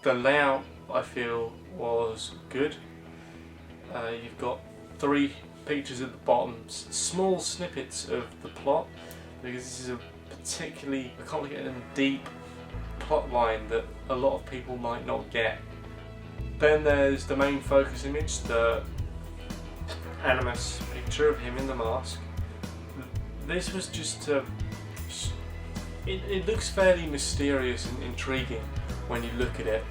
The layout, I feel, was good. You've got 3 pictures at the bottom, small snippets of the plot, because this is a particularly complicated and deep plot line that a lot of people might not get. Then there's the main focus image, the Animus picture of him in the mask. This was just it looks fairly mysterious and intriguing when you look at it.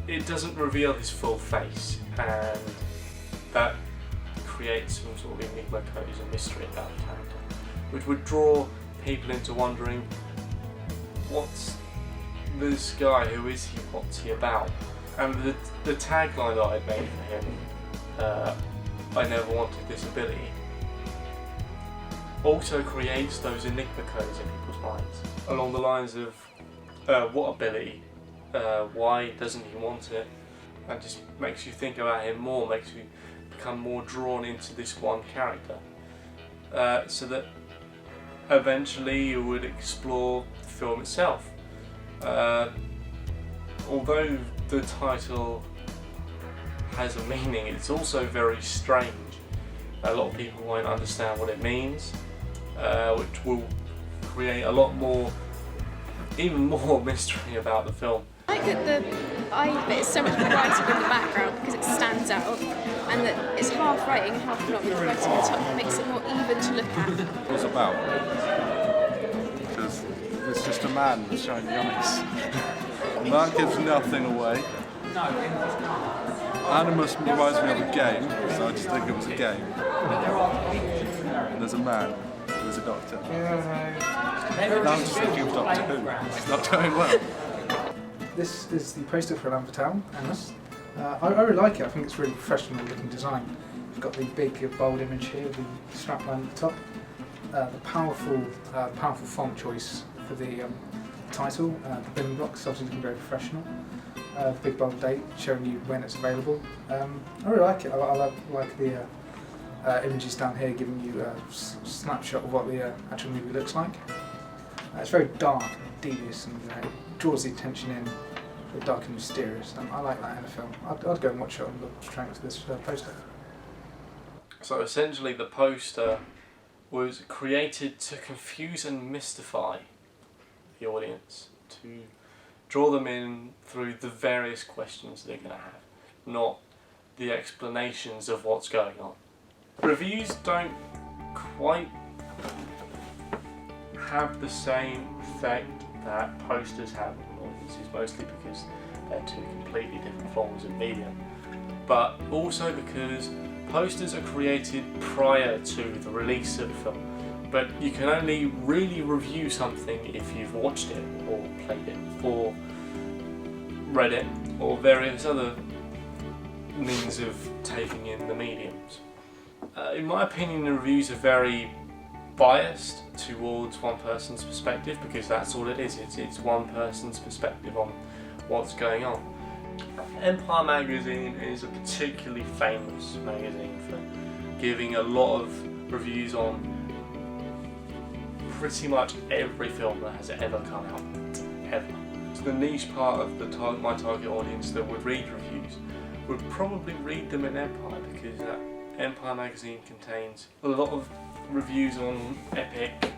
It doesn't reveal his full face, and that creates some sort of enigma codes and mystery about the character, which would draw people into wondering, what's this guy, who is he, what's he about? And the tagline that I'd made for him, I never wanted this ability, also creates those enigma codes in people's minds, along the lines of what ability, why doesn't he want it, and just makes you think about him more, makes you become more drawn into this one character, so that eventually you would explore the film itself. Although the title has a meaning, it's also very strange. A lot of people won't understand what it means, which will create a lot more, even more mystery about the film. I like that the eye bit is so much more writing in the background because it stands out, and that it's half writing and half not with the writing at the top, makes it more even to look at. What's it about? Because it's just a man with shiny eyes. That gives nothing away. Animus reminds me of a game, so I just think it was a game. And there's a man who's a doctor. Now I'm just thinking of Doctor Who. It's not going well. This is the poster for Alan Patel, Animus. I really like it. I think it's really professional looking design. You've got the big bold image here, the strapline at the top. The powerful font choice for the title, the building blocks, obviously looking very professional. The big bold date showing you when it's available. I really like it. I like the images down here giving you a snapshot of what the actual movie looks like. It's very dark and devious, and it draws the attention in, dark and mysterious. And I like that in a film. I'd go and watch it on the train to this poster. So essentially the poster was created to confuse and mystify the audience, to draw them in through the various questions they're going to have, not the explanations of what's going on. Reviews don't quite have the same effect that posters have on audiences, mostly because they're 2 completely different forms of media, but also because posters are created prior to the release of the film. But you can only really review something if you've watched it, or played it, or read it, or various other means of taking in the mediums. In my opinion, the reviews are very biased towards one person's perspective, because that's all it is. It's one person's perspective on what's going on. Empire Magazine is a particularly famous magazine for giving a lot of reviews on pretty much every film that has ever come out, ever. So the niche part of my target audience that would read reviews would probably read them in Empire, because Empire Magazine contains a lot of reviews on epic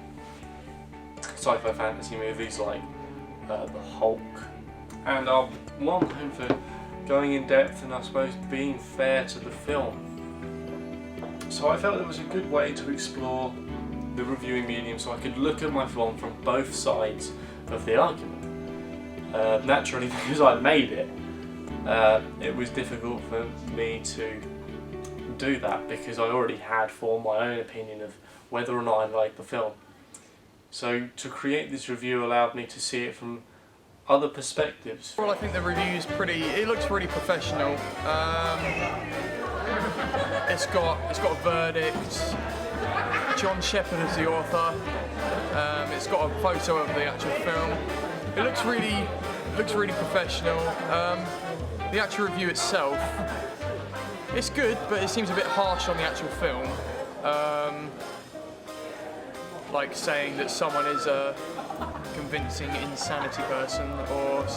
sci-fi fantasy movies like The Hulk, and are well known for going in depth and I suppose being fair to the film. So I felt it was a good way to explore the reviewing medium, so I could look at my film from both sides of the argument. Naturally, because I made it, it was difficult for me to do that, because I already had formed my own opinion of whether or not I liked the film. So to create this review allowed me to see it from other perspectives. Well, I think the review is it looks really professional. It's got a verdict. John Shepherd is the author. It's got a photo of the actual film. It looks really professional. The actual review itself, it's good, but it seems a bit harsh on the actual film. like saying that someone is a convincing insanity person or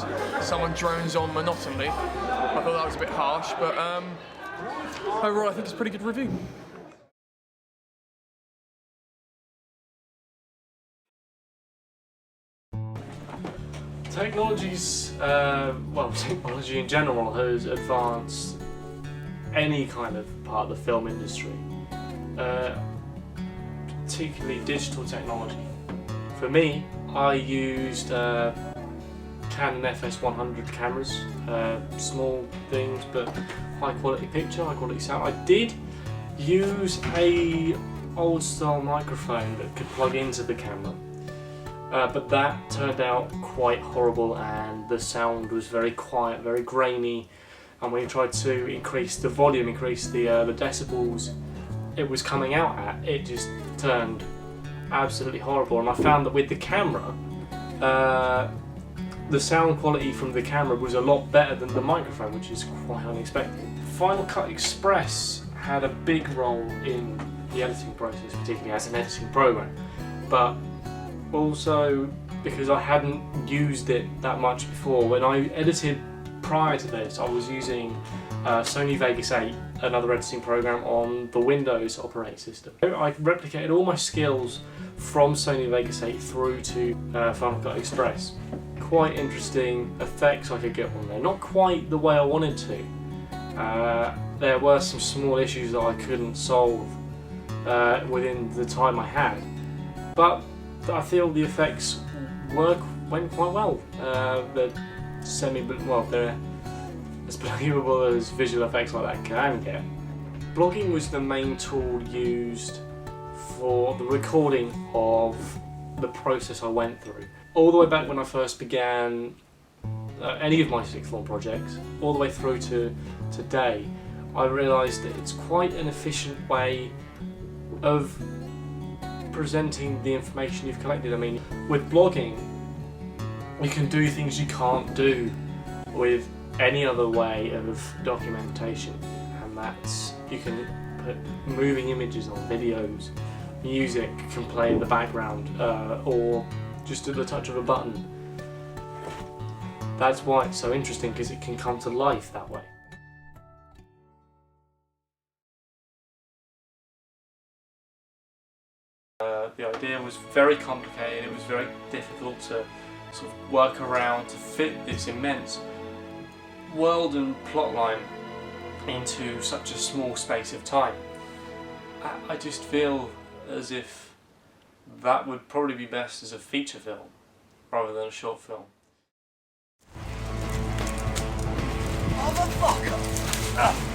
someone drones on monotonely. I thought that was a bit harsh, but overall I think it's a pretty good review. Technology in general has advanced any kind of part of the film industry, particularly digital technology. For me, I used Canon FS100 cameras, small things but high quality picture, high quality sound. I did use a old style microphone that could plug into the camera. But that turned out quite horrible, and the sound was very quiet, very grainy, and when you tried to increase the volume, increase the decibels it was coming out at, it just turned absolutely horrible. And I found that with the camera, the sound quality from the camera was a lot better than the microphone, which is quite unexpected. Final Cut Express had a big role in the editing process, particularly as an editing program, but also because I hadn't used it that much before. When I edited prior to this, I was using Sony Vegas 8, another editing program on the Windows operating system. I replicated all my skills from Sony Vegas 8 through to Final Cut Express. Quite interesting effects I could get on there, not quite the way I wanted to. There were some small issues that I couldn't solve within the time I had, but I feel the effects went quite well. They're they're as believable as visual effects like that can get. Blogging was the main tool used for the recording of the process I went through. All the way back when I first began any of my sixth form projects, all the way through to today, I realised that it's quite an efficient way of presenting the information you've collected. I mean, with blogging, you can do things you can't do with any other way of documentation, and that's you can put moving images on videos, music can play in the background, or just at the touch of a button. That's why it's so interesting, because it can come to life that way. The idea was very complicated, it was very difficult to sort of work around to fit this immense world and plotline into such a small space of time. I just feel as if that would probably be best as a feature film rather than a short film. Motherfucker!